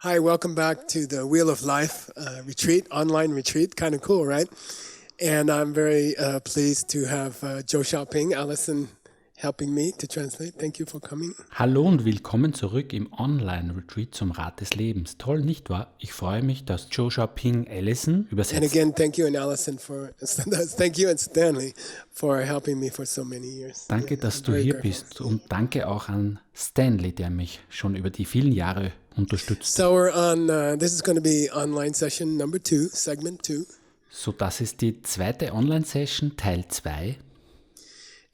Hi, welcome back to the Wheel of Life retreat, online retreat. Kind of cool, right? And I'm very pleased to have Joe Xiaoping, Allison, helping me to translate. Thank you for coming. Hallo und willkommen zurück im Online-Retreat zum Rat des Lebens. Toll, nicht wahr? Ich freue mich, dass Joe Xiaoping Allison And übersetzt. again, thank you and Allison thank you and Stanley for helping me for so many years. Danke, dass I'm du very hier grateful. bist und danke auch an Stanley, der mich schon über die vielen Jahre unterstützt. So we're on, this is going to be online session number 2, segment 2. So, das ist die zweite Online-Session, Teil 2.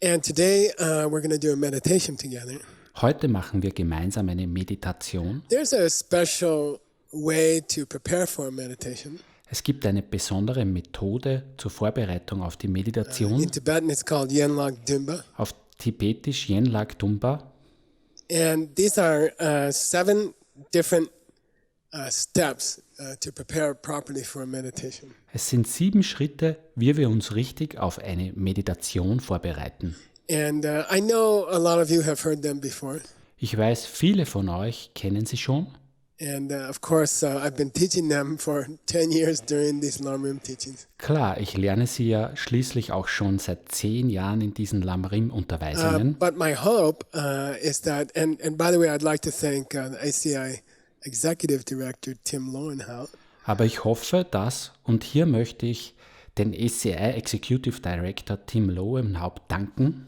And today we're going to do a meditation together. Heute machen wir gemeinsam eine Meditation. There's a special way to prepare for a meditation. Es gibt eine besondere Methode zur Vorbereitung auf die Meditation. In Tibetan, it's called Yenlag Dumba. Auf Tibetisch Yenlag Dumba. And these are 7 different steps to prepare properly for a meditation. Es sind 7 Schritte, wie wir uns richtig auf eine Meditation vorbereiten. And I know a lot of you have heard them before. Ich weiß, viele von euch kennen sie schon. And of course, I've been teaching them for 10 years during these Lamrim teachings. Klar, ich lerne sie ja schließlich auch schon seit 10 Jahren in diesen Lamrim-Unterweisungen. But my hope is that, and by the way, I'd like to thank the ACI Executive Director Tim Lowenhout. Aber ich hoffe, dass, und hier möchte ich den ACI Executive Director Tim Lowenhaupt danken.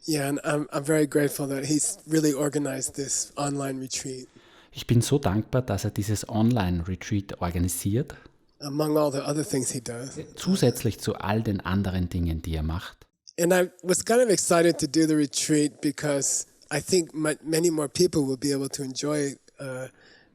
Yeah, and I'm very grateful that he's really organized this online retreat. Ich bin so dankbar, dass er dieses Online-Retreat organisiert, Among all the other things he does. zusätzlich zu all den anderen Dingen, die er macht. And I was kind of excited to do the retreat because I think many more people will be able to enjoy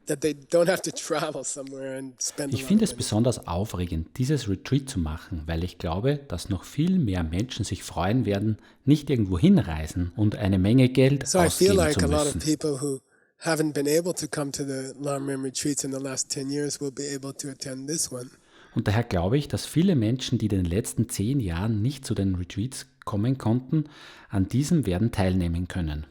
that they don't have to travel somewhere and spend a Ich lot finde of es money. besonders aufregend, dieses Retreat zu machen, weil ich glaube, dass noch viel mehr Menschen sich freuen werden, nicht irgendwo hinreisen und eine Menge Geld So I feel ausgeben like zu a lot of müssen. people who haven't been able to come to the Lamrim retreats in the last 10 years will be able to attend this one. Und daher glaube ich, dass viele Menschen, die in den letzten 10 Jahren nicht zu den Retreats kommen konnten, an diesem werden teilnehmen können.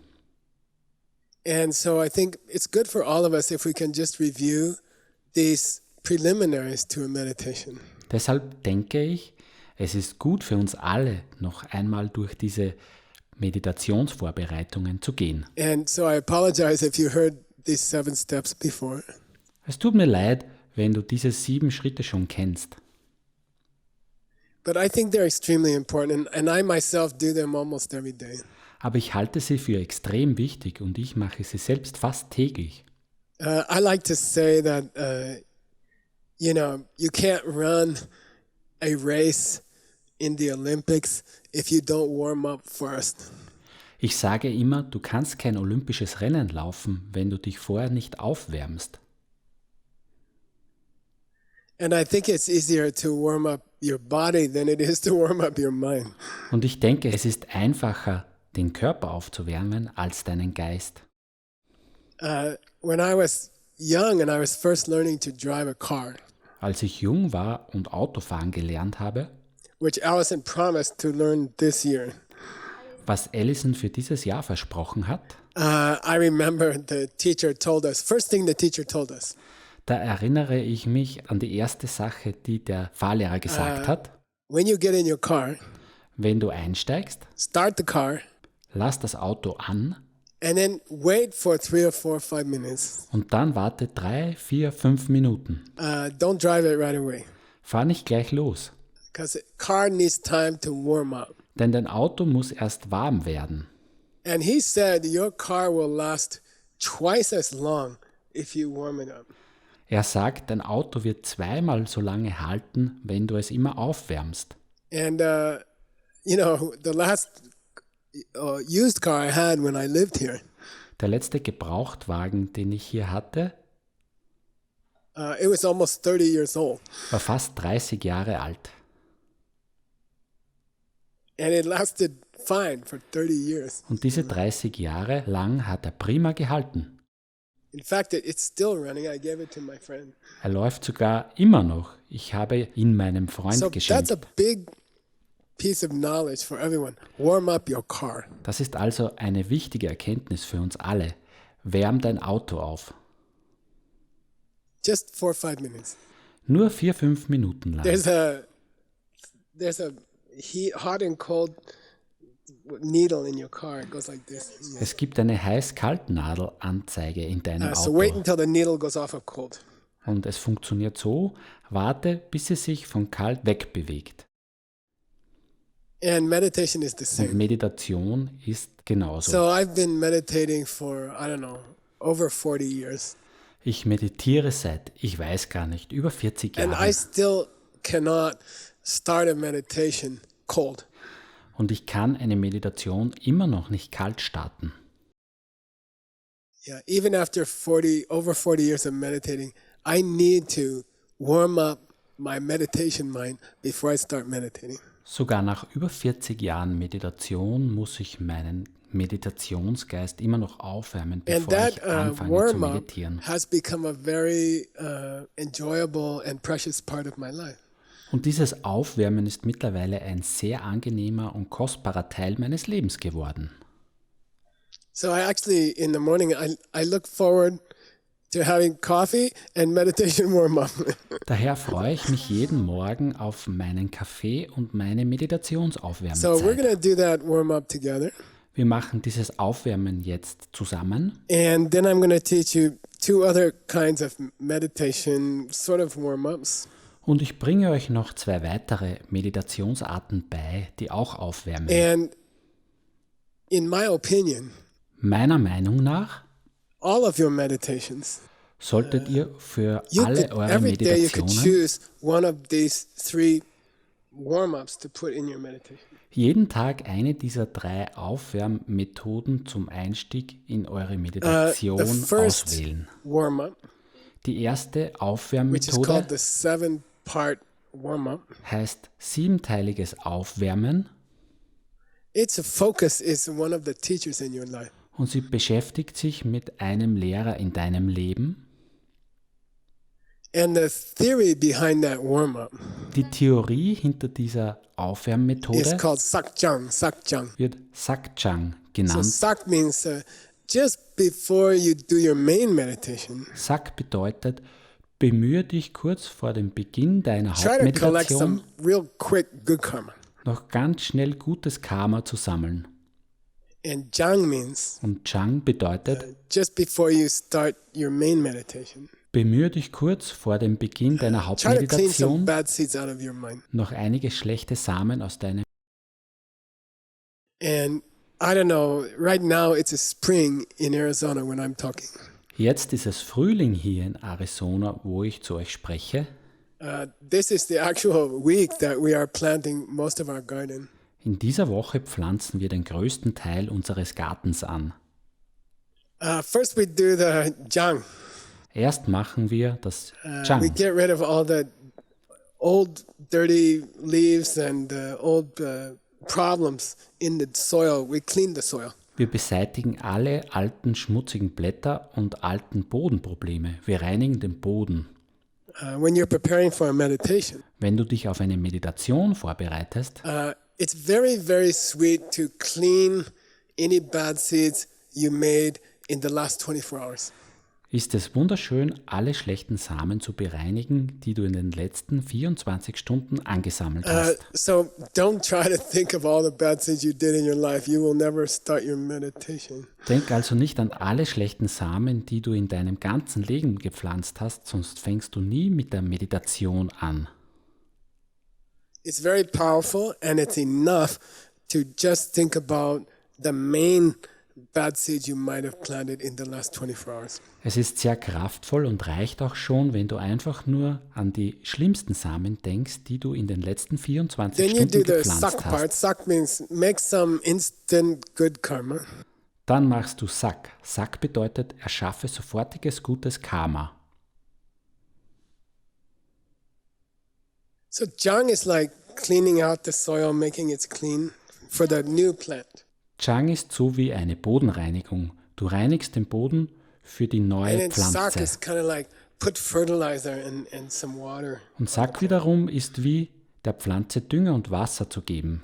And so I think it's good for all of us if we can just review these preliminaries to a meditation. Deshalb denke ich, es ist gut für uns alle, noch einmal durch diese Meditationsvorbereitungen zu gehen. And so I apologize if you heard these 7 steps before. Es tut mir leid, wenn du diese 7 Schritte schon kennst. But I think they're extremely important, and I myself do them almost every day. Aber ich halte sie für extrem wichtig und ich mache sie selbst fast täglich. I like to say that, you can't run a race in the Olympics if you don't warm up first. Ich sage immer, du kannst kein olympisches Rennen laufen, wenn du dich vorher nicht aufwärmst. And I think it's easier to warm up your body than it is to warm up your mind. Und ich denke, es ist einfacher, den Körper aufzuwärmen, als deinen Geist. When I was young and I was first learning to drive a car, Als ich jung war und Autofahren gelernt habe, which Allison promised to learn this year, was Allison für dieses Jahr versprochen hat, I remember the teacher told us, first thing the teacher told us, da erinnere ich mich an die erste Sache, die der Fahrlehrer gesagt hat. when you get in your car, Wenn du einsteigst, start the car, lass das Auto an and then wait for 3 or 4 or 5 minutes. und dann warte 3, 4, 5 Minuten. Don't drive it right away, Fahr nicht gleich los, because the car needs time to warm up. denn dein Auto muss erst warm werden. And he said your car will last twice as long if you warm it up. Er sagt, dein Auto wird 2-mal so lange halten, wenn du es immer aufwärmst. And, the last used car I had when I lived here, Der letzte Gebrauchtwagen, den ich hier hatte, it was almost 30 years old. war fast 30 Jahre alt. And it lasted fine for 30 years. Und diese 30 Jahre lang hat er prima gehalten. In fact, it's still running. I gave it to my friend. Er läuft sogar immer noch. Ich habe ihn meinem Freund So that's a geschenkt. big piece of knowledge for everyone. Warm up your car. Das ist also eine wichtige Erkenntnis für uns alle. Wärm dein Auto auf. Just 4 or 5 minutes. Nur 4-5 Minuten lang. There's a hot and cold needle in your car. It goes like this. Es gibt eine Heiß-Kalt-Nadel-Anzeige in deinem So wait Auto. until the needle goes off of cold. Und es funktioniert so, warte, bis sie sich von kalt wegbewegt. And meditation is the Und same. Meditation ist genauso. So I've been meditating for, I don't know, over 40 years. Ich meditiere seit, ich weiß gar nicht, über 40 And I Jahren. still cannot start a meditation cold. Und ich kann eine Meditation immer noch nicht kalt starten. Yeah, even after over 40 years of meditating, I need to warm up my meditation mind before I start meditating. Sogar nach über 40 Jahren Meditation muss ich meinen Meditationsgeist immer noch aufwärmen, And bevor that ich anfange zu warm-up meditieren. has become a very enjoyable and precious part of my life. Und dieses Aufwärmen ist mittlerweile ein sehr angenehmer und kostbarer Teil meines Lebens geworden. So I actually, in the morning, I look forward to having coffee and meditation warm-up. Daher freue ich mich jeden Morgen auf meinen Kaffee und meine So we're Meditationsaufwärmzeit. going to do that warm-up together. Wir machen dieses Aufwärmen jetzt zusammen. And then I'm going to teach you 2 other kinds of meditation sort of warm-ups. Und ich bringe euch noch 2 weitere Meditationsarten bei, die auch aufwärmen. And in my opinion, Meiner Meinung nach all of your meditations, solltet ihr für you alle could, eure every day you could Meditationen choose one of these 3 warm-ups to put in your meditation. jeden Tag eine dieser 3 Aufwärmmethoden zum Einstieg in eure Meditation The first auswählen. warm-up, Die erste which is called uh, Aufwärmmethode the 7-part warm-up, heißt 7-teiliges Aufwärmen its focus is one of the teachers in your life. und sie beschäftigt sich mit einem Lehrer in deinem Leben. And the theory behind that warm-up Die Theorie hinter dieser is Aufwärmmethode called Sakjang. wird Sakchang So genannt. Sak means just before you do your main meditation, Sak bedeutet, bemühe dich kurz vor dem Beginn deiner try to collect Hauptmeditation some real quick good karma. noch ganz schnell gutes Karma zu sammeln. And Jang means Und Chang bedeutet, just before you start your main meditation, bemühe dich kurz vor dem Beginn deiner try to clean some Hauptmeditation bad seeds out of your mind. noch einige schlechte Samen aus deinem. And I don't know, right now it's a spring in Arizona when I'm talking. Jetzt ist es Frühling hier in Arizona, wo ich zu euch spreche. This is the actual week that we are planting most of our garden. In dieser Woche pflanzen wir den größten Teil unseres Gartens an. First we do the Jang. Erst machen wir das We Chang. get rid of all the old dirty leaves and old problems in the soil. We clean the soil. Wir beseitigen alle alten schmutzigen Blätter und alten Bodenprobleme. Wir reinigen den Boden. When you're preparing for a meditation, Wenn du dich auf eine Meditation vorbereitest, it's very, very sweet to clean any bad seeds you made in the last 24 hours. ist es wunderschön, alle schlechten Samen zu bereinigen, die du in den letzten 24 Stunden angesammelt hast. So don't try to think of all the bad things you did in your life. You will never start your meditation. Denk also nicht an alle schlechten Samen, die du in deinem ganzen Leben gepflanzt hast, sonst fängst du nie mit der Meditation an. It's very powerful, and it's enough to just think about the main bad seeds you might have planted in the last 24 hours. Es ist sehr kraftvoll und reicht auch schon, wenn du einfach nur an die schlimmsten Samen denkst, die du in den letzten 24 Then you do Stunden the gepflanzt sak part. hast. Sak means make some instant good karma. Dann machst du Sak. Sak bedeutet, erschaffe sofortiges gutes Karma. So Jang is like cleaning out the soil, making it clean for the new plant. Chang ist so wie eine Bodenreinigung. Du reinigst den Boden für die And neue then Sak Pflanze. is kind of like put fertilizer and some water. Und Sak wiederum ist wie der Pflanze Dünger und Wasser zu geben.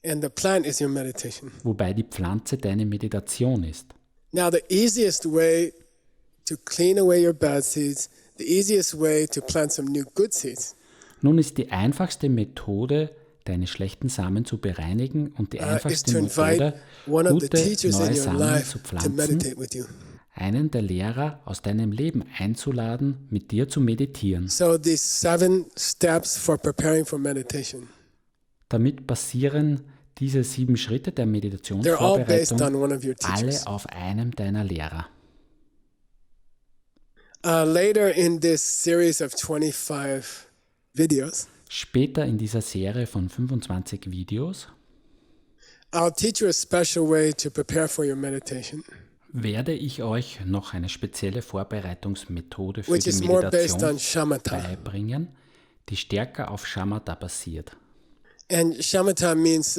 And the plant is your meditation. Wobei die Pflanze deine Meditation ist. Now, the easiest way to clean away your bad seeds, the easiest way to plant some new good seeds, Nun ist die einfachste Methode, deine schlechten Samen zu bereinigen und die is einfachste to invite Methode, one of the gute teachers in neue your Samen life zu to pflanzen, meditate with you. einen der Lehrer aus deinem Leben einzuladen, mit dir zu meditieren. So these 7 steps for preparing for meditation, Damit basieren diese 7 Schritte der they're all based Meditationsvorbereitung on one of your teachers. alle auf einem deiner Lehrer. Later in this series of 25 videos, Später in dieser Serie von 25 Videos I'll teach you a special way to prepare for your meditation, werde ich euch noch eine spezielle Vorbereitungsmethode für which die is more based on Meditation shamatha. beibringen, die stärker auf Shamatha basiert. And shamatha means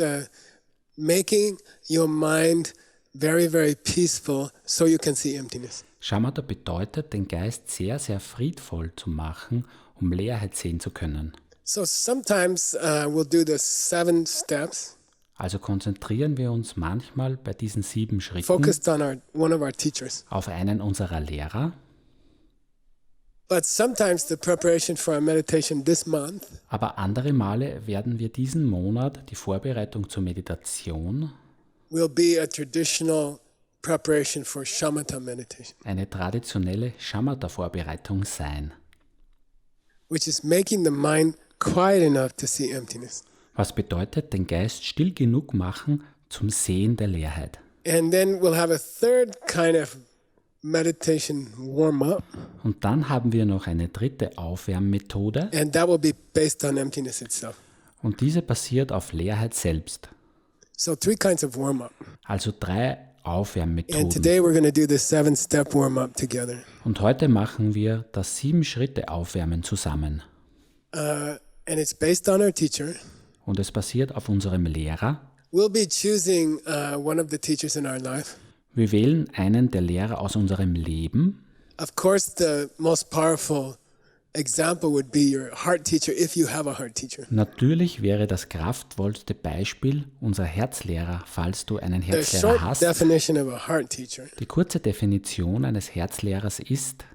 making your mind very, very peaceful so you can see emptiness. Shamatha bedeutet, den Geist sehr, sehr friedvoll zu machen, um Leerheit sehen zu können. So sometimes we'll do the 7 steps Also konzentrieren wir uns manchmal bei diesen 7 Schritten focused on one of our teachers. auf einen unserer Lehrer, But sometimes the preparation for our meditation this month aber andere Male werden wir diesen Monat die Vorbereitung zur Meditation, will be a traditional preparation for shamatha meditation, eine traditionelle Shamatha-Vorbereitung sein. which is making the mind quiet enough to see emptiness. Was bedeutet, den Geist still genug machen zum Sehen der Leerheit. And then we'll have a third kind of meditation warm-up, Und dann haben wir noch eine dritte Aufwärmmethode and that will be based on emptiness itself. und diese basiert auf Leerheit selbst. So 3 kinds of warm-up. Also 3 And Aufwärmmethoden. today we're going to do the 7-step warm-up together. Und heute machen wir das 7 Schritte Aufwärmen zusammen. And it's based on our teacher. Und es basiert auf unserem Lehrer. We'll be choosing one of the teachers in our life. Wir wählen einen der Lehrer aus unserem Leben. Of course, the most powerful example would be your heart teacher if you have a heart teacher. Natürlich wäre das kraftvollste Beispiel unser Herzlehrer, falls du einen The Herzlehrer short hast. definition of a heart teacher Die kurze Definition eines Herzlehrers ist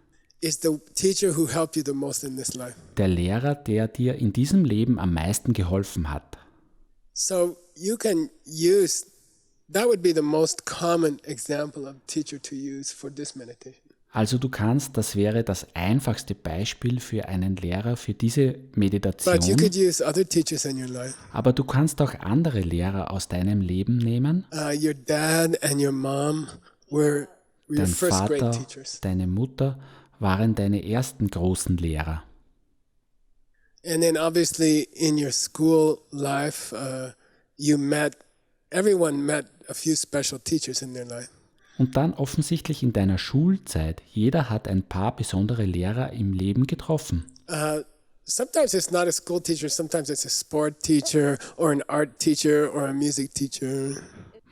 is the teacher who helped you the most in this life. der Lehrer, der dir in diesem Leben am meisten geholfen hat. So you can use, that would be the most common example of teacher to use for this meditation. Also du kannst, das wäre das einfachste Beispiel für einen Lehrer für diese But you Meditation, could use other teachers in your life. aber du kannst auch andere Lehrer aus deinem Leben nehmen. Your dad and your mom were your Dein first great Vater, teachers. deine Mutter waren deine ersten großen Lehrer. And then obviously in your school life, everyone met a few special teachers in their life. Und dann offensichtlich in deiner Schulzeit, jeder hat ein paar besondere Lehrer im Leben getroffen. Sometimes it's not a school teacher, sometimes it's a sport teacher or an art teacher or a music teacher.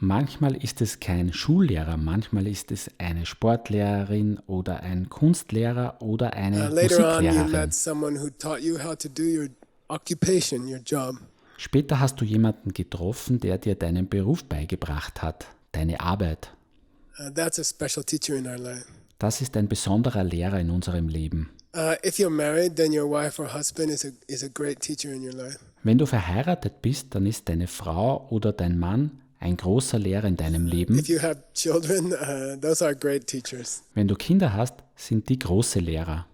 Manchmal ist es kein Schullehrer, manchmal ist es eine Sportlehrerin oder ein Kunstlehrer oder eine Later on, you Musiklehrerin. met someone who taught you how to do your occupation, your job. Später hast du jemanden getroffen, der dir deinen Beruf beigebracht hat, deine Arbeit. That's a special teacher in our life. Das ist ein besonderer Lehrer in unserem Leben. If you're married, then your wife or husband is a great teacher in your life. Wenn du verheiratet bist, dann ist deine Frau oder dein Mann ein großer Lehrer in deinem Leben. If you have children, those are great teachers. Wenn du Kinder hast, sind die große Lehrer.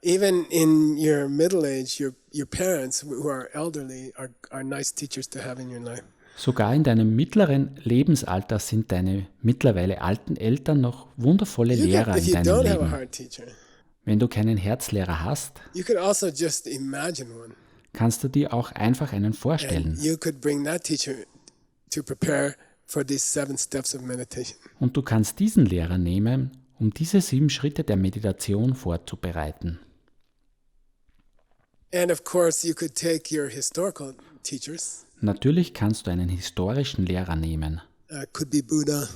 Even in your middle age, your parents who are elderly are nice teachers to have in your life. Sogar in deinem mittleren Lebensalter sind deine mittlerweile alten Eltern noch wundervolle Lehrer If in you deinem don't have a Leben. heart teacher, Wenn du keinen Herzlehrer hast, you could also just imagine one. kannst du dir auch einfach einen And vorstellen. you could bring that teacher to prepare for these 7 steps of meditation. Und du kannst diesen Lehrer nehmen, um diese 7 Schritte der Meditation vorzubereiten. And of course, you could take your historical teachers. Natürlich kannst du einen historischen Lehrer nehmen. Could be Buddha,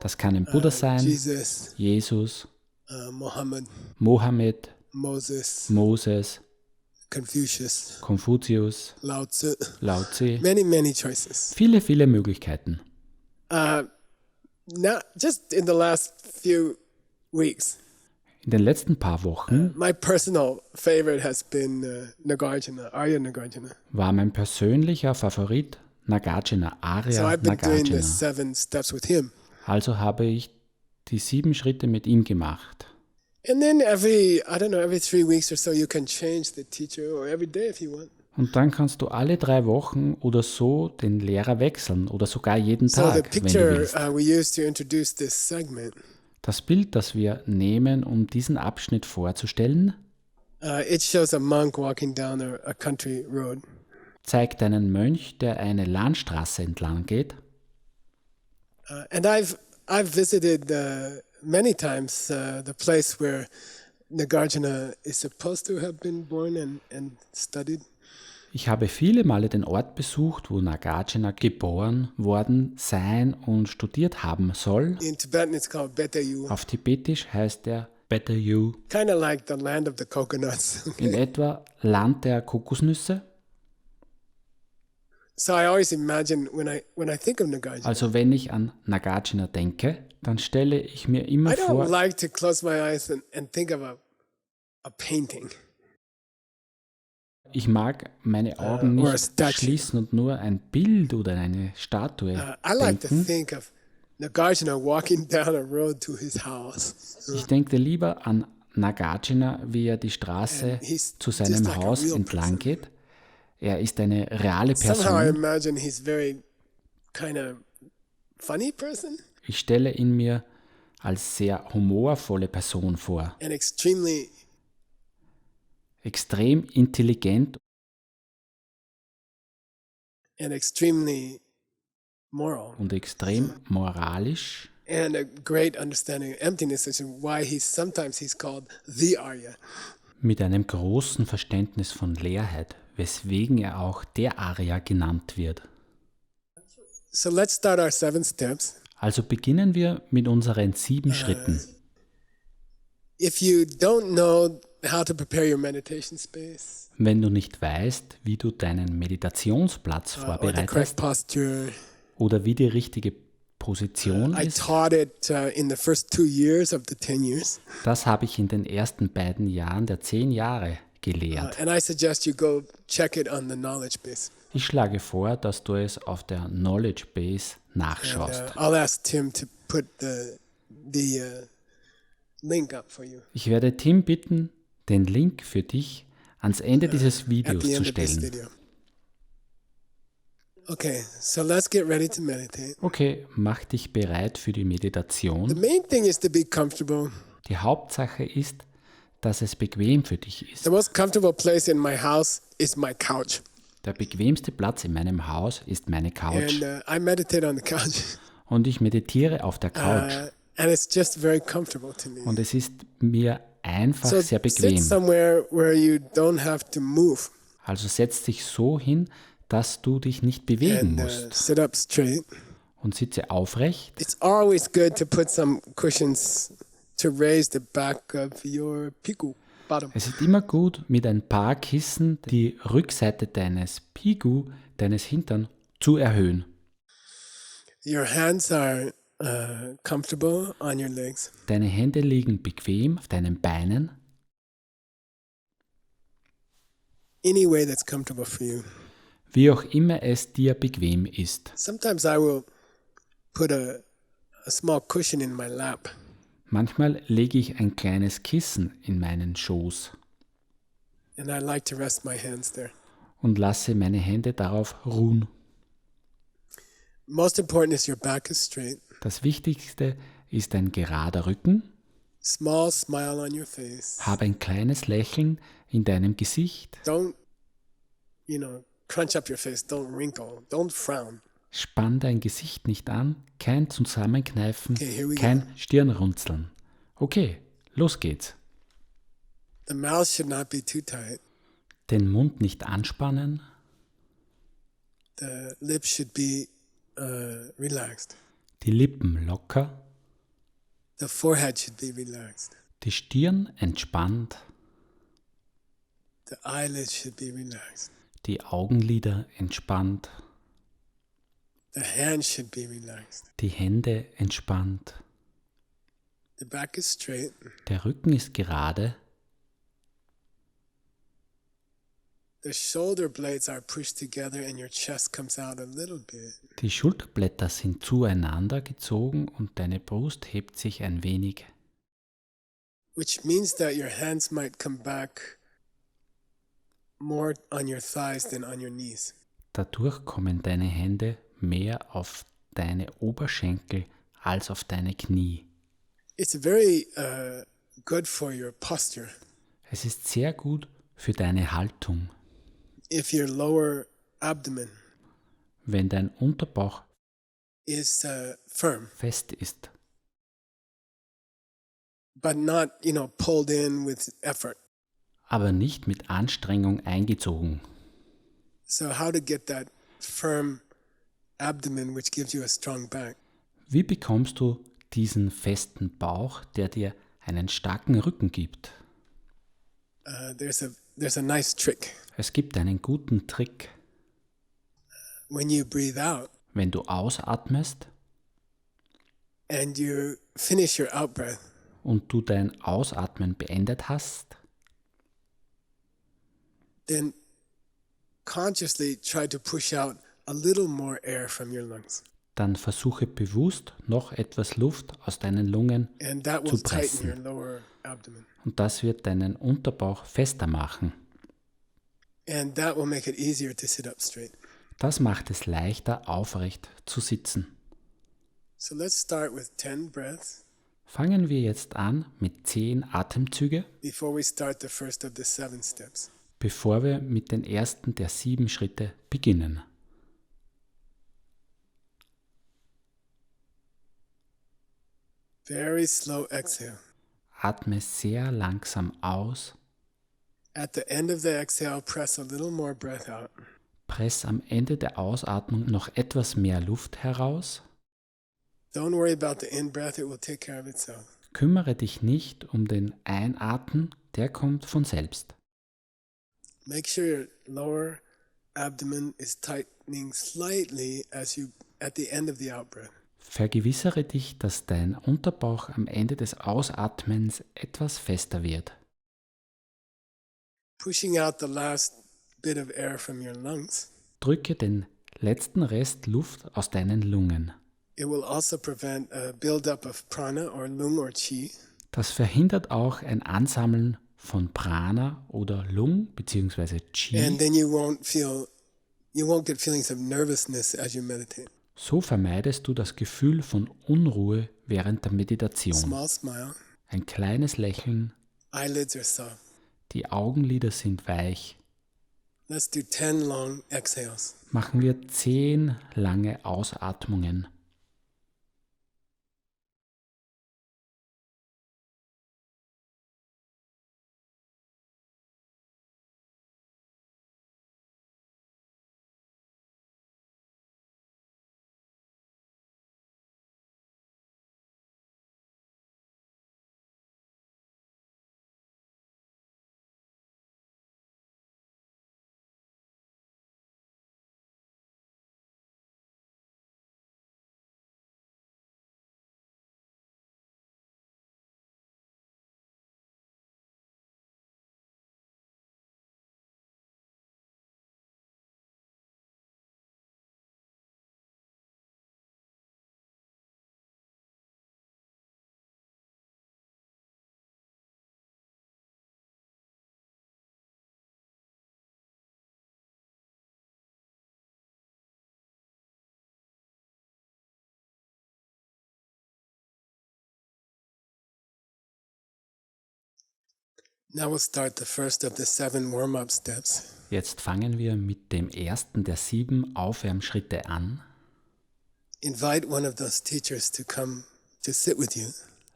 Das kann ein Buddha sein, Jesus, Jesus, Muhammad, Mohammed, Moses, Moses, Confucius, Konfuzius, Lao Tzu. Lao Tse. Many, many choices. Viele, viele Möglichkeiten. not just in the last few weeks. In den letzten paar Wochen My personal favorite has been Nagarjuna, Arya Nagarjuna. war mein persönlicher Favorit Nagarjuna, So Arya I've been doing the Nagarjuna. 7 steps with him. Also habe ich die 7 Schritte mit ihm gemacht. And then every 3 weeks or so, you can change the teacher, or every day if you want. Und dann kannst du alle 3 Wochen oder so den Lehrer wechseln oder sogar jeden So the Tag, wenn du picture willst. we use to introduce this segment, Das Bild, das wir nehmen, um diesen Abschnitt vorzustellen, it shows a monk walking down a country road. zeigt einen Mönch, der eine Landstraße entlang geht. And I've visited many times the place where Nagarjuna is supposed to have been born and studied. Ich habe viele Male den Ort besucht, wo Nagarjuna geboren worden sein und studiert haben soll. In Tibetan, it's called Betayu, Auf Tibetisch heißt er Betayu, kind of like the land of the coconuts. in etwa Land der Kokosnüsse. So I always imagine when I think of Nagarjuna, Also wenn ich an Nagarjuna denke, dann stelle ich mir immer I don't vor, like to close my eyes and think of a painting. ich mag meine Augen or a nicht statue. schließen und nur ein Bild oder eine Statue I like to denken. think of Nagarjuna walking down a road to his house. Ich denke lieber an Nagarjuna, wie er die Straße And he's zu just seinem like a Haus real entlang person. geht. Er ist eine reale Somehow I Person. imagine he's very kind of funny person Ich stelle ihn mir als sehr humorvolle Person vor. and extremely Extrem intelligent moral und extrem moralisch and a great understanding of emptiness, which is why he's called the Arya. mit einem großen Verständnis von Leerheit, weswegen er auch der Arya genannt wird. So let's start our 7 steps. Also beginnen wir mit unseren 7 Schritten. If you don't know how to prepare your meditation space Wenn du nicht weißt, wie du deinen Meditationsplatz or the correct vorbereitest posture, oder wie die richtige Position I ist, taught it in the first 2 years of the 10 years. das habe ich in den ersten beiden Jahren der 10 Jahre gelehrt. And I suggest you go check it on the knowledge base. Ich schlage vor, dass du es auf der Knowledge Base And, nachschaust. I'll ask Tim to put the link up for you Ich werde Tim bitten, den Link für dich ans Ende dieses at Videos the zu end of this stellen. video. Okay, so let's get ready to meditate. Okay, mach dich bereit für die The Meditation. main thing is to be comfortable. Die Hauptsache ist, dass es bequem für dich ist. The most comfortable place in my house is my couch. Der bequemste Platz in meinem Haus ist meine Couch. And I meditate on the couch. Und ich meditiere auf der Couch. And it's just very comfortable to me. Und es ist mir einfach So sehr sit bequem. somewhere where you don't have to move Also setz dich so hin, dass du dich nicht bewegen and musst. sit up straight. Und sitze aufrecht. It's always good to put some cushions to raise the back of your piku bottom. Es ist immer gut, mit ein paar Kissen die Rückseite deines Pigu, deines Hintern, zu erhöhen. Your hands are comfortable on your legs. Deine Hände liegen bequem auf deinen Beinen, Any way that's comfortable for you. wie auch immer es dir bequem ist. Sometimes I will put a small cushion in my lap Manchmal lege ich ein kleines Kissen in meinen Schoß and I like to rest my hands there. und lasse meine Hände darauf ruhen. Most important is your back is straight. Das Wichtigste ist ein gerader Rücken. Small smile on your face. Habe ein kleines Lächeln in deinem Gesicht. Don't, crunch up your face. Don't wrinkle. Don't frown. Spann dein Gesicht nicht an, kein Zusammenkneifen, Okay, here we kein Stirnrunzeln. Okay, los geht's. The mouth should not be too tight. Den Mund nicht anspannen, The lips should be relaxed. die Lippen locker, The forehead should be relaxed. die Stirn entspannt, The eyelids should be relaxed. die Augenlider entspannt, The The hands should be relaxed. Die Hände entspannt. The back is straight. Der Rücken ist gerade. The shoulder blades are pushed together and your chest comes out a little bit. Die Schulterblätter sind zueinander gezogen und deine Brust hebt sich ein wenig. Which means that your hands might come back more on your thighs than on your knees. Dadurch kommen deine Hände mehr auf deine Oberschenkel als auf deine Knie. It's very good for your posture. Es ist sehr gut für deine Haltung, If your lower abdomen wenn dein Unterbauch is firm, fest ist, but not, pulled in with effort. aber nicht mit Anstrengung eingezogen. So how to get that firm abdomen which gives you a strong back? Wie bekommst du diesen festen Bauch, der dir einen starken Rücken gibt? There's a nice trick. Es gibt einen guten Trick. When you breathe out Wenn du ausatmest and you finish your out breath, und du dein Ausatmen beendet hast, then consciously try to push out a little more air from your lungs. dann versuche bewusst noch etwas Luft aus deinen Lungen And that zu will tighten your pressen. lower abdomen. Und das wird deinen Unterbauch fester machen. And that will make it easier to sit up straight. Das macht es leichter, aufrecht zu sitzen. So let's start with 10 breaths Fangen wir jetzt an mit 10 Atemzüge, before we start the first of the 7 steps. bevor wir mit den ersten der 7 Schritte beginnen. Very slow exhale. Atme sehr langsam aus, At the end of the exhale, press a little more breath out. press am Ende der Ausatmung noch etwas mehr Luft heraus. Don't worry about the in-breath, it will take care of itself. Kümmere dich nicht um den Einatmen, der kommt von selbst. Make sure your lower abdomen is tightening slightly at the end of the out-breath. Vergewissere dich, dass dein Unterbauch am Ende des Ausatmens etwas fester wird. Pushing out the last bit of air from your lungs, Drücke den letzten Rest Luft aus deinen Lungen. it will also prevent a buildup of prana or lung or qi. Das verhindert auch ein Ansammeln von Prana oder Lung bzw. And Qi. then you won't get feelings of nervousness as you meditate. So vermeidest du das Gefühl von Unruhe während der Meditation. Small smile, Ein kleines Lächeln, eyelids are soft. die Augenlider sind weich. Let's do 10 long exhales. Machen wir 10 lange Ausatmungen. Now we'll start the first of the 7 warm-up steps. Jetzt fangen wir mit dem ersten der 7 Aufwärmschritte an. Invite one of those teachers to come to sit with you.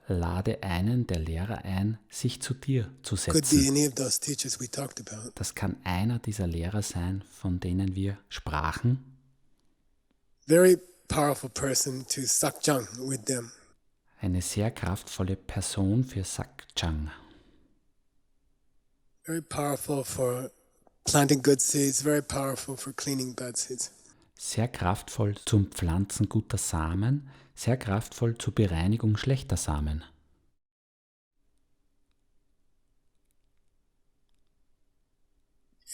Lade einen der Lehrer ein, sich zu dir zu Could be setzen. any of those teachers we talked about. Das kann einer dieser Lehrer sein, von denen wir sprachen. Very powerful person to sakjang with them. Eine sehr kraftvolle Person für Sakchang. Very powerful for planting good seeds, very powerful for cleaning bad seeds. sehr kraftvoll zum Pflanzen guter Samen, sehr kraftvoll zur Bereinigung schlechter Samen.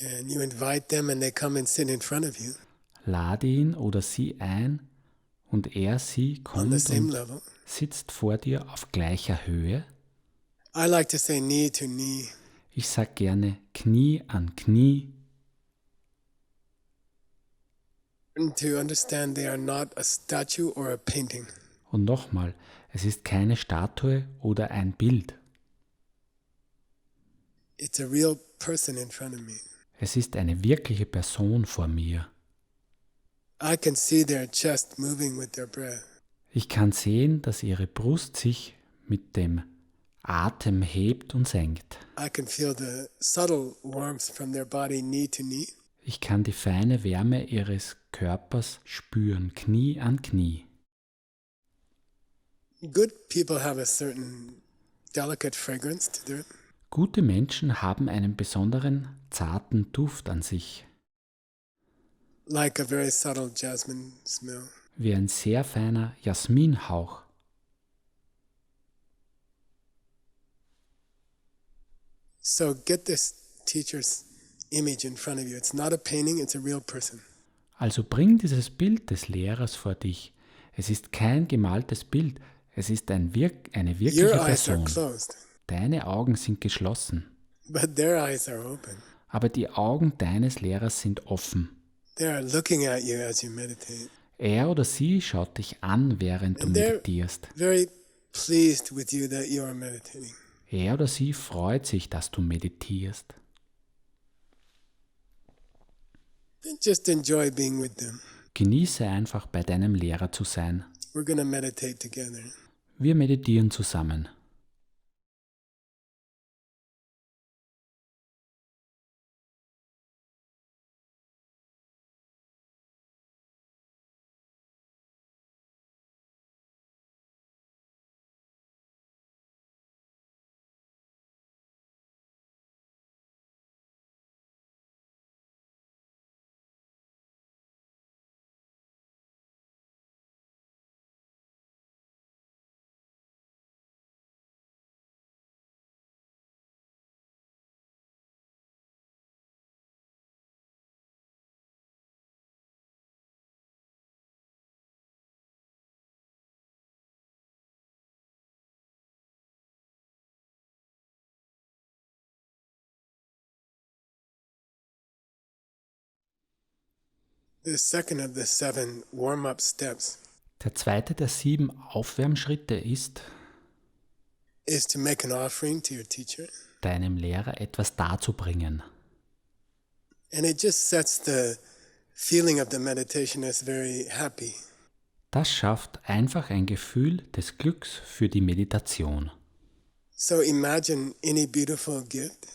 And you invite them and they come and sit in front of you Lade ihn oder sie ein und er, sie on the kommt same und level. sitzt vor dir auf gleicher Höhe. I like to say knee to knee. Ich sage gerne Knie an Knie, And to understand they are not a statue or a painting. und nochmal, es ist keine Statue oder ein Bild. It's a real person in front of me. Es ist eine wirkliche Person vor mir. I can see their chest moving with their breath. Ich kann sehen, dass ihre Brust sich mit dem Atem hebt und senkt. I can feel the subtle warmth from their body knee to knee. Ich kann die feine Wärme ihres Körpers spüren, Knie an Knie. Good people have a certain delicate fragrance to them. Gute Menschen haben einen besonderen, zarten Duft an sich, Like a very subtle jasmine smell. wie ein sehr feiner Jasminhauch. So get this teacher's image in front of you. It's not a painting, it's a real person. Also bring dieses Bild des Lehrers vor dich. Es ist kein gemaltes Bild, es ist eine Your wirkliche eyes are Person. closed, Deine Augen sind geschlossen, but their eyes are open. aber die Augen deines Lehrers sind offen. They are looking at you as you meditate. Er oder sie schaut dich an, während du And they're meditierst. very pleased with you that you are meditating. Er oder sie freut sich, dass du meditierst. And just enjoy being with them. Genieße einfach, bei deinem Lehrer zu sein. We're going to meditate together. Wir meditieren zusammen. The second of the 7 warm-up steps Der zweite der 7 Aufwärmschritte ist, is to make an offering to your teacher. deinem Lehrer etwas darzubringen. And it just sets the feeling of the meditation as very happy. Das schafft einfach ein Gefühl des Glücks für die Meditation. So imagine any beautiful gift.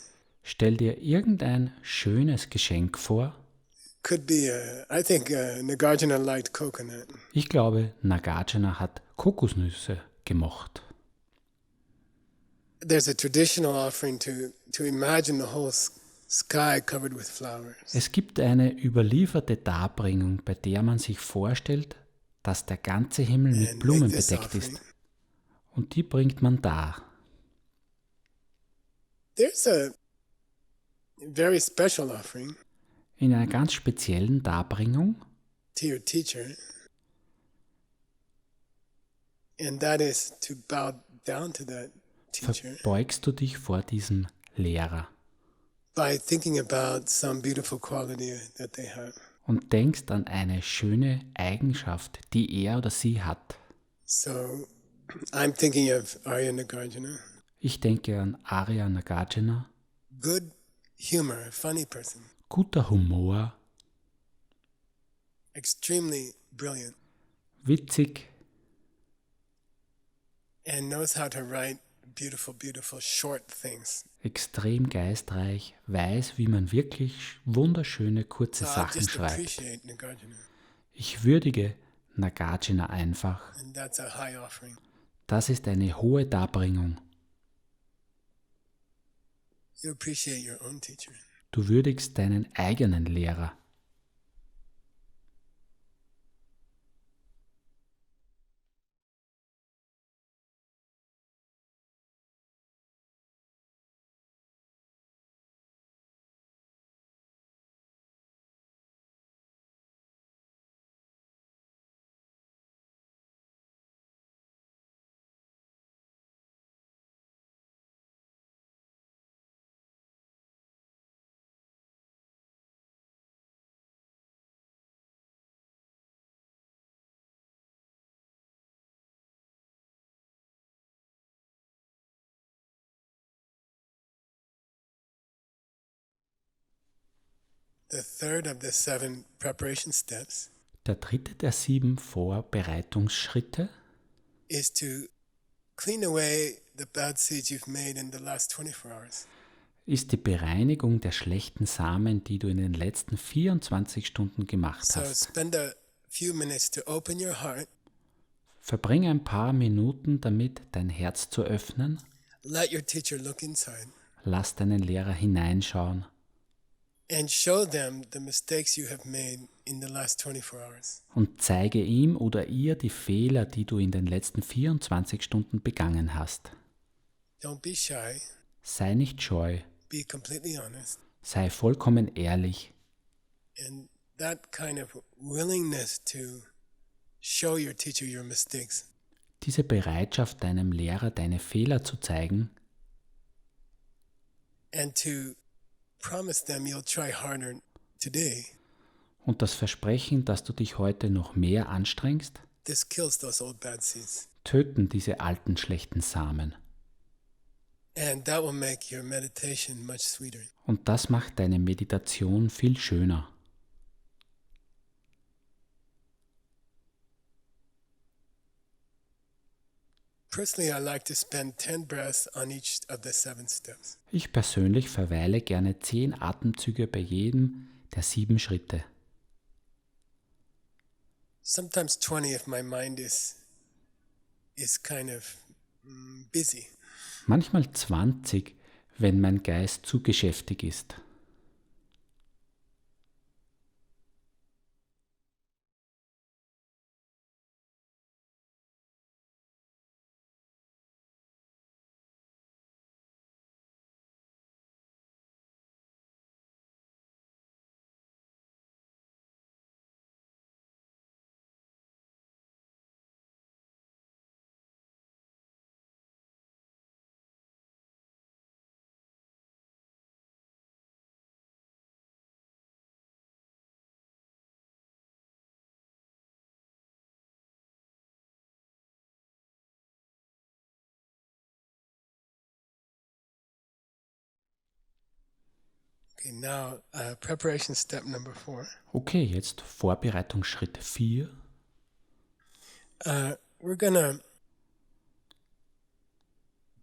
Stell dir irgendein schönes Geschenk vor. Could be, I think, Nagarjuna liked coconut. Ich glaube, Nagarjuna hat Kokosnüsse gemocht. There's a traditional offering to imagine the whole sky covered with flowers. Es gibt eine überlieferte Darbringung, bei der man sich vorstellt, dass der ganze Himmel mit And Blumen make this bedeckt offering. ist. Und die bringt man dar. There's a very special offering In einer ganz speziellen Darbringung, to your teacher, and that is to bow down to that teacher verbeugst du dich vor diesem Lehrer by thinking about some beautiful quality that they have. und denkst an eine schöne Eigenschaft, die er oder sie hat. So I'm thinking of Arya Nagarjuna. Ich denke an Arya Nagarjuna, Good humor, a funny person, guter Humor, extremely brilliant, witzig and knows how to write beautiful, beautiful short things. extrem geistreich, weiß, wie man wirklich wunderschöne kurze So I Sachen just schreibt. appreciate Nagarjuna, Ich würdige Nagarjuna einfach. and that's a high offering. Das ist eine hohe Darbringung. You appreciate your own teacher. Du würdigst deinen eigenen Lehrer. the third of the 7 preparation steps Der dritte der 7 Vorbereitungsschritte is to clean away the bad seeds you've made in the last 24 hours. ist die Bereinigung der schlechten Samen, die du in den letzten 24 Stunden gemacht So hast. spend a few minutes to open your heart, Verbringe ein paar Minuten damit, dein Herz zu öffnen. let your teacher look inside, Lass deinen Lehrer hineinschauen and show them the mistakes you have made in the last 24 hours. und zeige ihm oder ihr die Fehler, die du in den letzten 24 Stunden begangen hast. Don't be shy, Sei nicht scheu, be completely honest. sei vollkommen ehrlich. And that kind of willingness to show your teacher your mistakes Diese Bereitschaft, deinem Lehrer deine Fehler zu zeigen and to promise them you'll try harder today, und das Versprechen, dass du dich heute noch mehr anstrengst, this kills those old bad seeds. töten diese alten schlechten Samen. And that will make your meditation much sweeter. Und das macht deine Meditation viel schöner. Personally, I like to spend 10 breaths on each of the 7 steps. Ich persönlich verweile gerne 10 Atemzüge bei jedem der 7 Schritte. Sometimes 20 if my mind is kind of busy. Manchmal 20, wenn mein Geist zu geschäftig ist. Okay, now preparation step number 4. Okay, jetzt Vorbereitungsschritt 4. We're gonna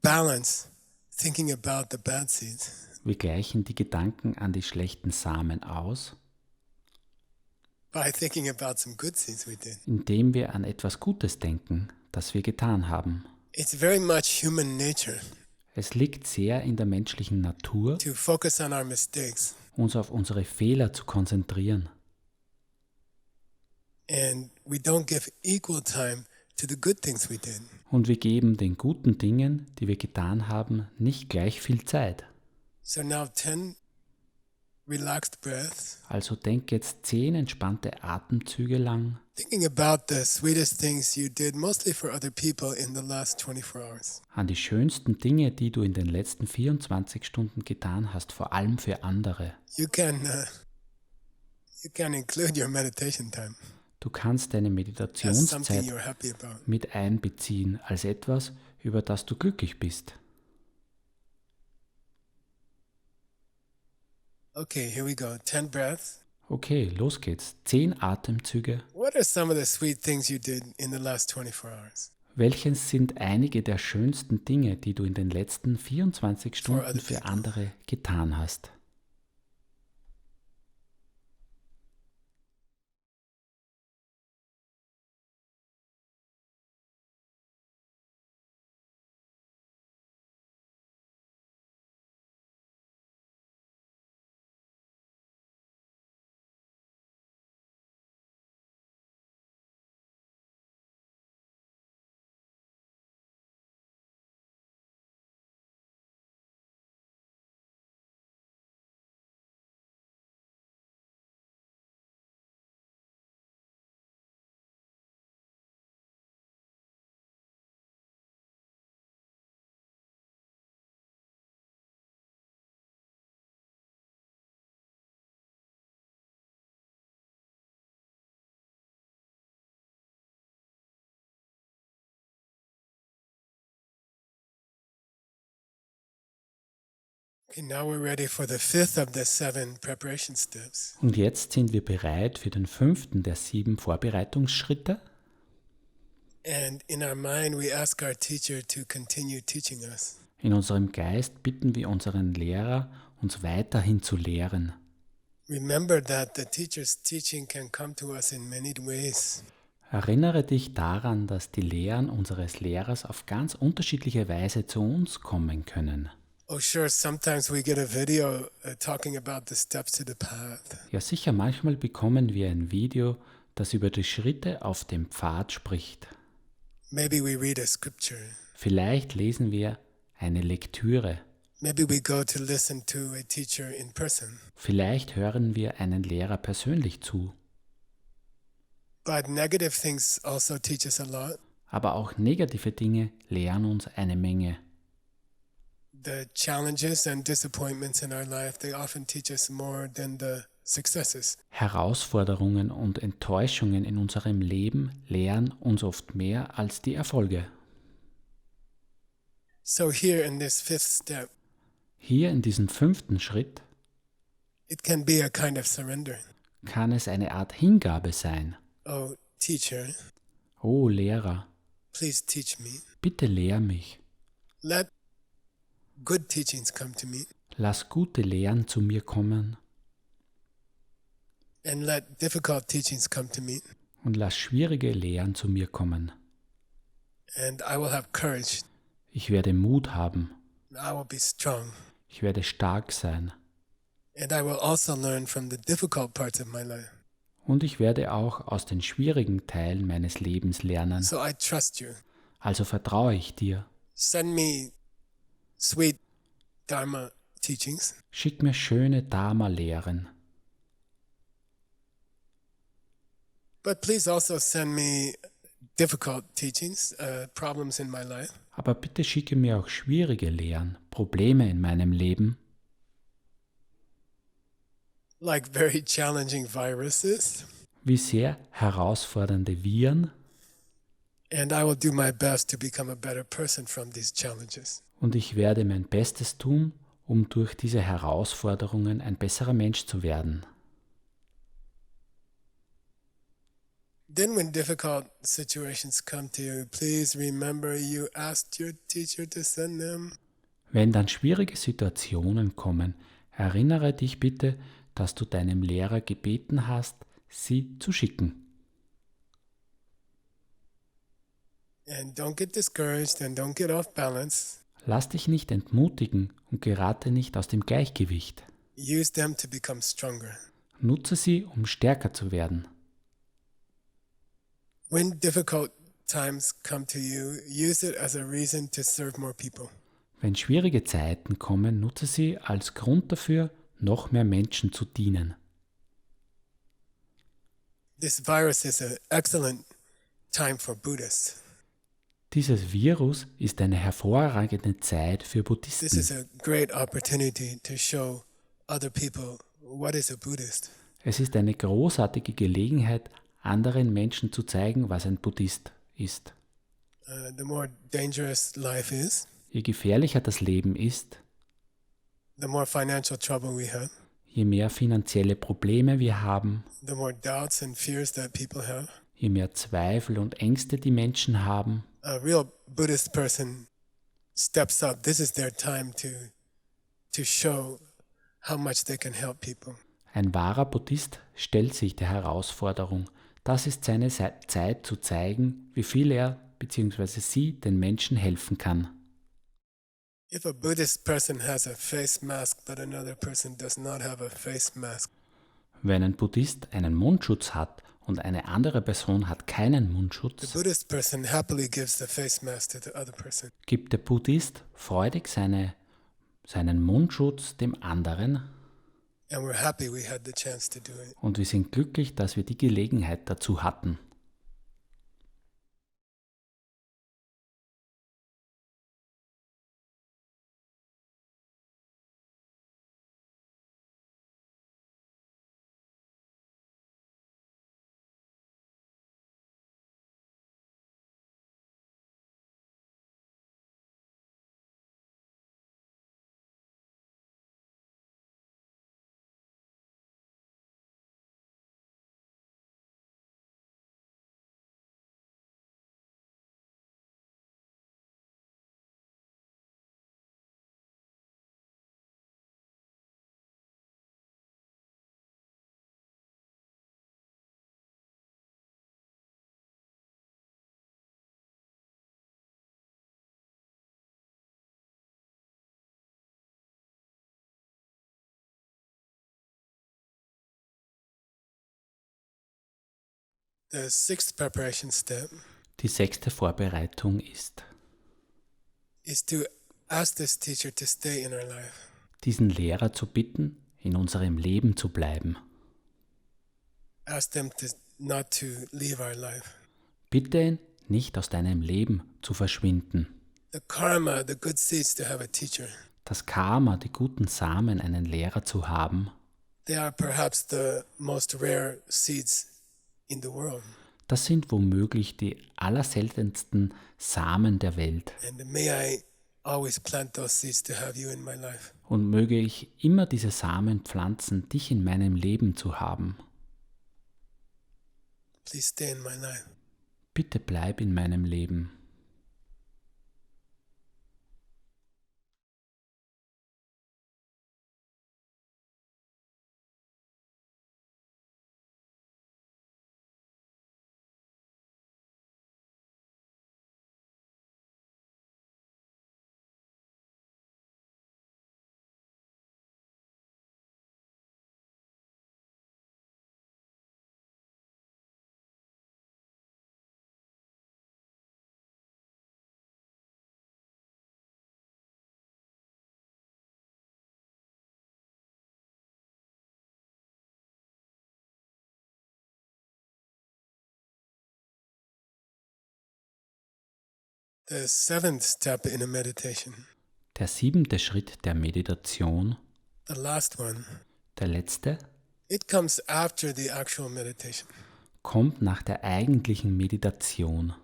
balance thinking about the bad seeds Wir gleichen die Gedanken an die schlechten Samen aus, by thinking about some good seeds we did. indem wir an etwas Gutes denken, das wir getan haben. It's very much human nature Es liegt sehr in der menschlichen Natur, to focus on our mistakes, uns auf unsere Fehler zu konzentrieren. and we don't give equal time to the good things we did. Und wir geben den guten Dingen, die wir getan haben, nicht gleich viel Zeit. So now 10 relaxed breaths, Also denk jetzt 10 entspannte Atemzüge lang, thinking about the sweetest things you did mostly for other people in the last 24 hours. an die schönsten Dinge, die du in den letzten 24 Stunden getan hast, vor allem für andere. You can include your meditation time Du kannst deine as something Meditationszeit you're happy about. mit einbeziehen als etwas, über das du glücklich bist. Okay, here we go. 10 breaths. Okay, los geht's. 10 Atemzüge. What are some of the sweet things you did in the last 24 hours? Welches sind einige der schönsten Dinge, die du in den letzten 24 other Stunden für people. andere getan hast? Okay, now we're ready for the fifth of the 7 preparation steps. Und jetzt sind wir bereit für den 5. der 7 Vorbereitungsschritte. And in our mind, we ask our teacher to continue teaching us. In unserem Geist bitten wir unseren Lehrer, uns weiterhin zu lehren. Remember that the teacher's teaching can come to us in many ways. Erinnere dich daran, dass die Lehren unseres Lehrers auf ganz unterschiedliche Weise zu uns kommen können. Oh, sure, sometimes we get a video talking about the steps to the path. Ja, sicher, manchmal bekommen wir ein Video, das über die Schritte auf dem Pfad spricht. Maybe we read a scripture. Vielleicht lesen wir eine Lektüre. Maybe we go to listen to a teacher in person. Vielleicht hören wir einen Lehrer persönlich zu. But negative things also teach us a lot. Aber auch negative Dinge lehren uns eine Menge. The challenges and disappointments in our life, they often teach us more than the successes. Herausforderungen und Enttäuschungen in unserem Leben lehren uns oft mehr als die Erfolge. So here in this fifth step, Hier in diesem 5. Schritt it can be a kind of surrender. kann es eine Art Hingabe sein. Oh, teacher, Oh Lehrer, please teach me. bitte lehr mich. Let good teachings come to me, Lass gute Lehren zu mir kommen and let difficult teachings come to me, und lass schwierige Lehren zu mir kommen. and I will have courage, Ich werde Mut haben. and I will be strong, Ich werde stark sein. and I will also learn from the difficult parts of my life. Und ich werde auch aus den schwierigen Teilen meines Lebens lernen. So I trust you. Also vertraue ich dir. Send me sweet Dharma teachings, Schick mir schöne Dharma-Lehren. but please also send me difficult teachings, problems in my life. Aber bitte schicke mir auch schwierige Lehren, Probleme in meinem Leben, Like very challenging viruses, wie sehr herausfordernde Viren, and I will do my best to become a better person from these challenges. und ich werde mein Bestes tun, um durch diese Herausforderungen ein besserer Mensch zu werden. Then when difficult situations come to you, please remember you asked your teacher to send them. Wenn dann schwierige Situationen kommen, erinnere dich bitte, dass du deinem Lehrer gebeten hast, sie zu schicken. And don't get discouraged and don't get off balance. Lass dich nicht entmutigen und gerate nicht aus dem Gleichgewicht. Use them to become stronger. Nutze sie, um stärker zu werden. When difficult times come to you, use it as a reason to serve more people. Wenn schwierige Zeiten kommen, nutze sie als Grund dafür, noch mehr Menschen zu dienen. This virus is an excellent time for Buddhists. Dieses Virus ist eine hervorragende Zeit für This is Buddhisten. a great opportunity to show other people what is a Buddhist. Es ist eine großartige Gelegenheit, anderen Menschen zu zeigen, was ein Buddhist ist. The more dangerous life is, Je gefährlicher das Leben ist, the more financial trouble we have, je mehr finanzielle Probleme wir haben, the more doubts and fears that people have. je mehr Zweifel und Ängste die Menschen haben. A real Buddhist person steps up. This is their time to show how much they can help people. Ein wahrer Buddhist stellt sich der Herausforderung. Das ist seine Zeit zu zeigen, wie viel er bzw. sie den Menschen helfen kann. If a Buddhist person has a face mask but another person does not have a face mask, Wenn ein Buddhist einen Mundschutz hat und eine andere Person hat keinen the Mundschutz, Buddhist person happily gives the face mask to the other person. gibt der Buddhist freudig seinen Mundschutz dem anderen And we're happy we had the chance to do it. und wir sind glücklich, dass wir die Gelegenheit dazu hatten. The sixth preparation step Die 6. Vorbereitung is to ask this teacher to stay in our life. diesen Lehrer zu bitten, in unserem Leben zu bleiben. Ask them not to leave our life. Bitte ihn, nicht aus deinem Leben zu verschwinden. The karma, the good seeds to have a teacher. Das Karma, die guten Samen, einen Lehrer zu haben, They are perhaps the most rare seeds in the world. das sind womöglich die allerseltensten Samen der Welt. And may I always plant those seeds to have you in my life. Und möge ich immer diese Samen pflanzen, dich in meinem Leben zu haben. Please stay in my life. Bitte bleib in meinem Leben. The seventh step in a meditation, Der 7. Schritt der Meditation, the last one, der letzte, it comes after the actual meditation. kommt nach der eigentlichen Meditation.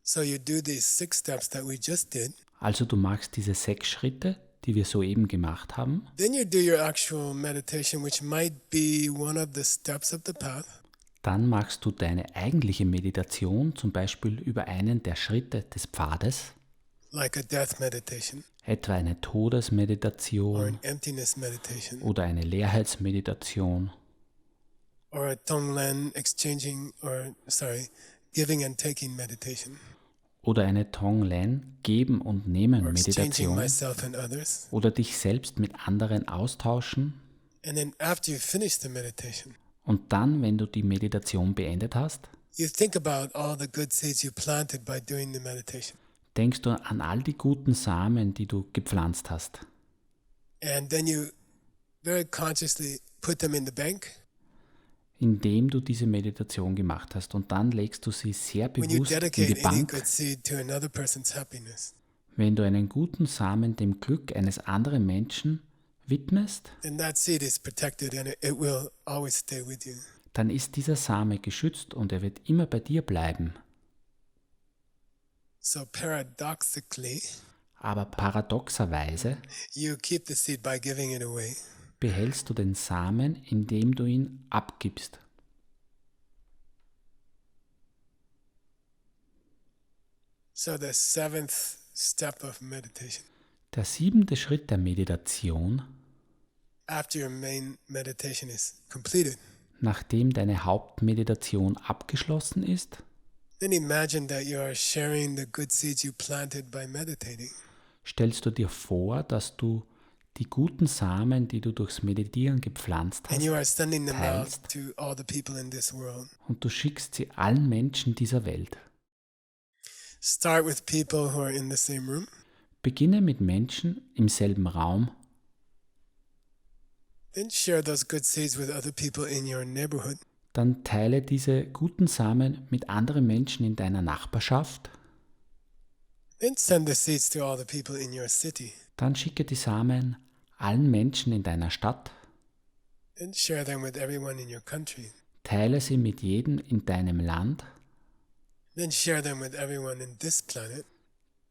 So you do these 6 steps that we just did. Also du machst diese 6 Schritte, die wir soeben gemacht haben. Then you do your actual meditation, which might be one of the steps of the path. Dann machst du deine eigentliche Meditation, zum Beispiel über einen der Schritte des Pfades, Like a death meditation etwa eine or Todesmeditation an emptiness meditation oder eine Leerheitsmeditation or a Tonglen giving and taking meditation oder eine Tonglen, Geben und Nehmen or exchanging Meditation myself and others. oder dich selbst mit anderen austauschen. And then after you finish the meditation, Und dann, wenn du die Meditation beendet hast, you think about all the good seeds you planted by doing the meditation. denkst du an all die guten Samen, die du gepflanzt hast. And then you very consciously put them in the bank. Indem du diese Meditation gemacht hast. Und dann legst du sie sehr When you bewusst in dedicate die any Bank, good seed to another person's happiness, wenn du einen guten Samen dem Glück eines anderen Menschen widmest, then that seed is protected and it will always stay with you. dann ist dieser Same geschützt und er wird immer bei dir bleiben. So paradoxically, Aber paradoxerweise you keep the seed by giving it away. behältst du den Samen, indem du ihn abgibst. So the seventh step of meditation, Der 7. Schritt der Meditation, after your main meditation is completed, nachdem deine Hauptmeditation abgeschlossen ist, then imagine that you are sharing the good seeds you planted by meditating. stellst du dir vor, dass du die guten Samen, die du durchs Meditieren gepflanzt And you are hast, sending them out teilst to all the people in this world. und du schickst sie allen Menschen dieser Welt. Start with people who are in the same room. Beginne mit Menschen im selben Raum, Then share those good seeds with other people in your neighborhood. dann teile diese guten Samen mit anderen Menschen in deiner Nachbarschaft, Then send the seeds to all the people in your city. dann schicke die Samen allen Menschen in deiner Stadt, Then share them with everyone in your country. teile sie mit jedem in deinem Land, Then share them with everyone in this planet.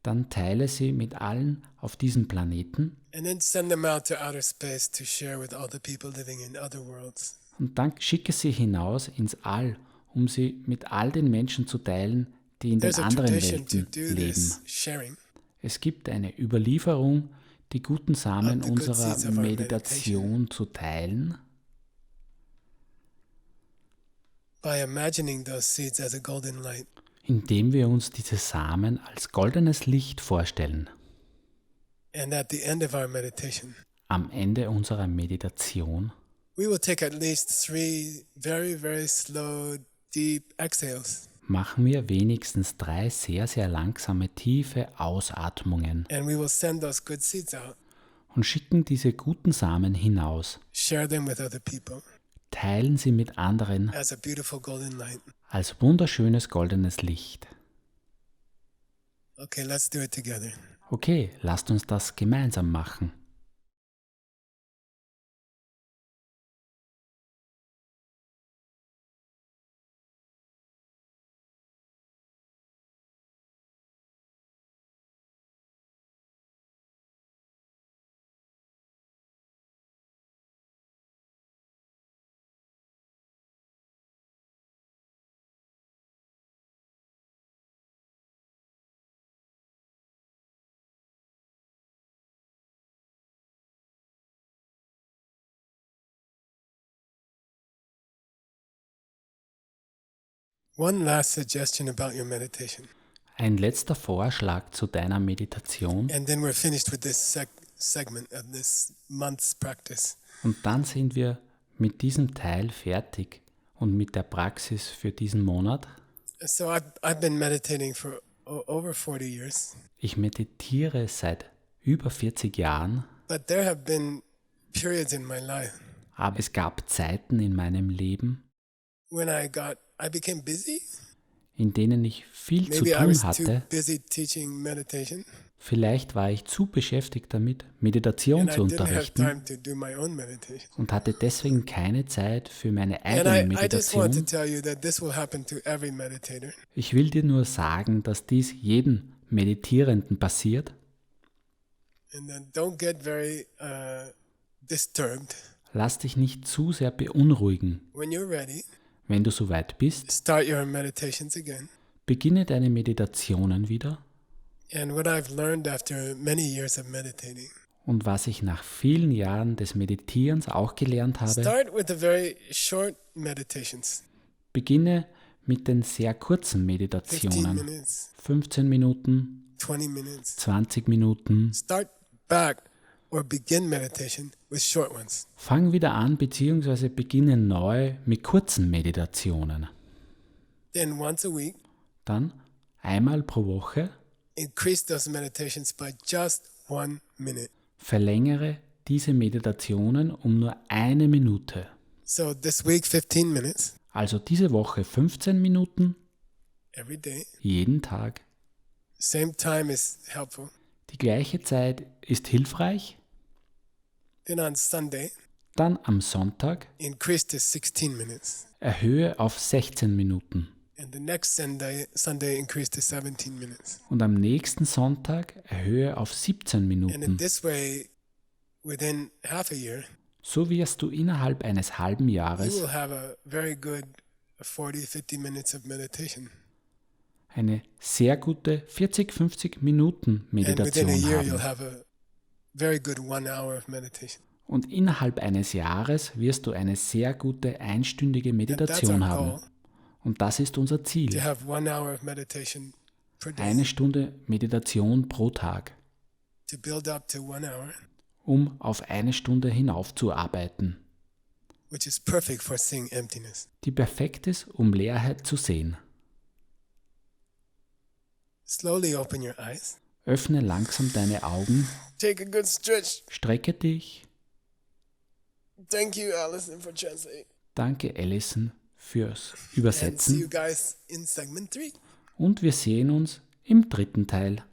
dann teile sie mit allen auf diesem Planeten And then send them out to outer space to share with all the people living in other worlds. und dann schicke sie hinaus ins All, um sie mit all den Menschen zu teilen, die in den There's a anderen tradition to Welten do leben. this sharing. Es gibt eine Überlieferung, die guten Samen Of the good unserer seeds of our Meditation zu teilen, By imagining those seeds as a golden light. indem wir uns diese Samen als goldenes Licht vorstellen. And at the end of our meditation, Am Ende unserer Meditation We will take at least 3 very, very slow, deep exhales. Machen wir wenigstens 3 sehr, sehr langsame, tiefe Ausatmungen And we will send those good seeds out. und schicken diese guten Samen hinaus. Share them with other people Teilen sie mit anderen as a beautiful golden light. als wunderschönes goldenes Licht. Okay, let's do it together. Okay, lasst uns das gemeinsam machen. One last suggestion about your meditation. Ein letzter Vorschlag zu deiner Meditation And then we're finished with this segment of this month's practice. und dann sind wir mit diesem Teil fertig und mit der Praxis für diesen Monat. So I've been meditating for over 40 years, Ich meditiere seit über 40 Jahren, but there have been periods in my life aber es gab Zeiten in meinem Leben, when I became busy. in denen ich viel zu Maybe I tun was too hatte. busy teaching meditation, Vielleicht war ich zu beschäftigt damit, Meditation and I zu didn't have unterrichten time to do my own meditation. und hatte deswegen keine Zeit für meine And eigene I just want to Meditation. tell you that this will happen to every meditator. Ich will dir nur sagen, dass dies jedem Meditierenden passiert. And then don't get very disturbed. Lass dich nicht zu sehr beunruhigen. When you're ready, Wenn du soweit bist, start your meditations again. beginne deine Meditationen wieder. And what I've learned after many years of meditating, Und was ich nach vielen Jahren des Meditierens auch gelernt habe, start with the very short meditations, beginne mit den sehr kurzen 15 Meditationen. minutes, 15 Minuten, 20 minutes. 20 Minuten. Start back or begin meditation with short ones. Fang wieder an bzw. beginne neu mit kurzen Meditationen. Then once a week, Dann einmal pro Woche increase those meditations by just 1 minute. verlängere diese Meditationen um nur 1 Minute. So this week, 15 minutes Also diese Woche 15 Minuten, every day. jeden Tag. Same time is helpful. Die gleiche Zeit ist hilfreich. Then on Sunday, Dann am Sonntag increase to 16 minutes. erhöhe auf 16 Minuten. And the next Sunday increase to 17 minutes. Und am nächsten Sonntag erhöhe auf 17 And in Minuten. this way, within half a year, So wirst du innerhalb eines halben you Jahres will have a very good 40, 50 minutes of meditation. eine sehr gute 40-50 Minuten And within a Meditation year, haben. you'll have a very good 1 hour of meditation. Und innerhalb eines Jahres wirst du eine sehr gute einstündige And that's our Meditation haben. goal, Und das ist unser to Ziel. have 1 hour of meditation per day, 1 Stunde Meditation pro Tag, to build up to 1 hour, um auf 1 Stunde hinaufzuarbeiten, which is perfect for seeing emptiness. die perfekt ist, um Leerheit zu sehen. Slowly open your eyes. Öffne langsam deine Augen, Take a good stretch. strecke dich. Thank you, Allison, for translating. Danke, Alison, fürs And see you Übersetzen. guys in segment 3. Und wir sehen uns im 3. Teil.